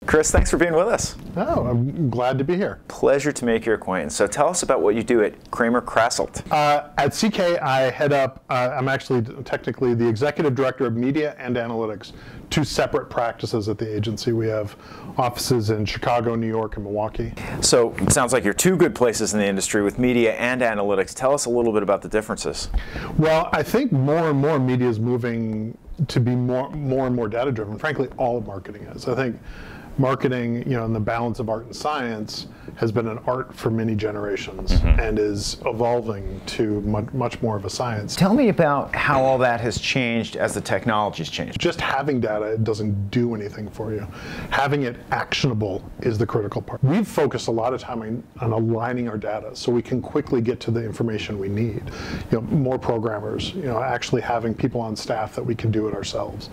Chris, thanks for being with us. Oh, I'm glad to be here. Pleasure to make your acquaintance. So tell us about what you do at Cramer-Krasselt. At CK, I head up, I'm actually technically the executive director of media and analytics, two separate practices at the agency. We have offices in Chicago, New York, and Milwaukee. So it sounds like you're two good places in the industry with media and analytics. Tell us a little bit about the differences. Well, I think more and more media is moving to be more and more data-driven. Frankly, all of marketing is. I think marketing, in the balance of art and science, has been an art for many generations and is evolving to much more of a science. Tell me about how all that has changed as the technology's changed. Just having data, it doesn't do anything for you. Having it actionable is the critical part. We've focused a lot of time on aligning our data so we can quickly get to the information we need. More programmers, actually having people on staff that we can do it ourselves.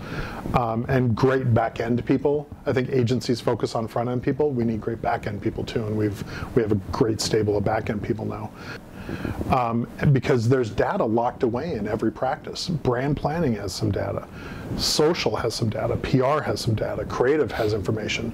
And great back-end people. I think agencies focus on front-end people. We need great back-end people too, and we have a great stable of back-end people now. Because there's data locked away in every practice. Brand planning has some data. Social has some data. PR has some data. Creative has information.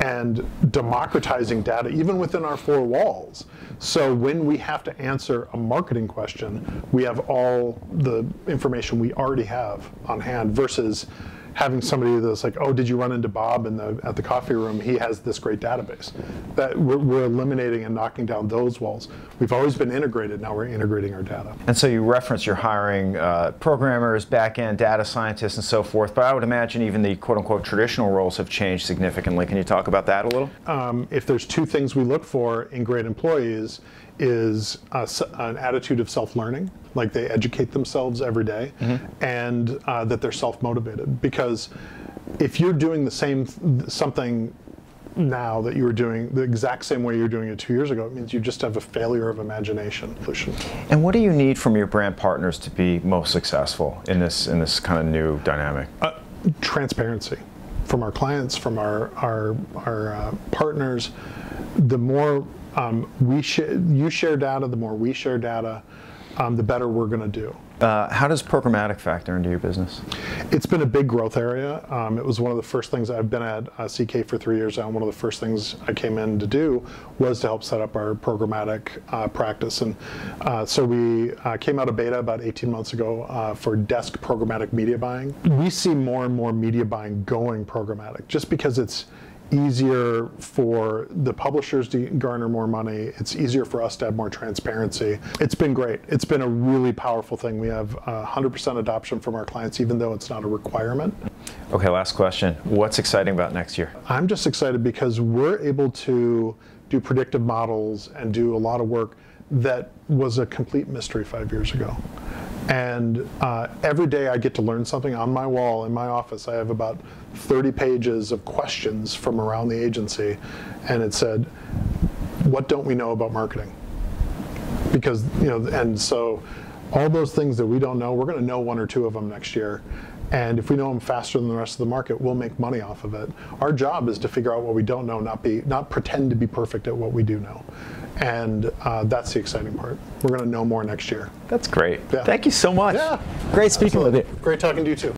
And democratizing data even within our four walls. So when we have to answer a marketing question, we have all the information we already have on hand versus having somebody that's like, oh, did you run into Bob at the coffee room? He has this great database. That we're eliminating and knocking down those walls. We've always been integrated. Now we're integrating our data. And so you reference you're hiring programmers, back-end data scientists, and so forth. But I would imagine even the quote-unquote traditional roles have changed significantly. Can you talk about that a little? If there's two things we look for in great employees, is an attitude of self-learning, like they educate themselves every day, and that they're self-motivated. Because if you're doing something now that you were doing the exact same way you were doing it 2 years ago, it means you just have a failure of imagination. And what do you need from your brand partners to be most successful in this kind of new dynamic? Transparency from our clients, from our partners. The more you share data, the more we share data, the better we're going to do. How does programmatic factor into your business? It's been a big growth area. It was one of the first things. I've been at CK for 3 years now. One of the first things I came in to do was to help set up our programmatic practice. And so we came out of beta about 18 months ago for desk programmatic media buying. We see more and more media buying going programmatic just because it's easier for the publishers to garner more money. It's easier for us to have more transparency. It's been great. It's been a really powerful thing. We have 100% adoption from our clients, even though it's not a requirement. Okay, last question. What's exciting about next year? I'm just excited because we're able to do predictive models and do a lot of work that was a complete mystery 5 years ago. And every day I get to learn something. On my wall in my office, I have about 30 pages of questions from around the agency, and it said, what don't we know about marketing? Because, and so all those things that we don't know, we're going to know one or two of them next year. And if we know them faster than the rest of the market, we'll make money off of it. Our job is to figure out what we don't know, not pretend to be perfect at what we do know. And that's the exciting part. We're going to know more next year. That's great. Yeah. Thank you so much. Yeah. Great speaking with you. Great talking to you too.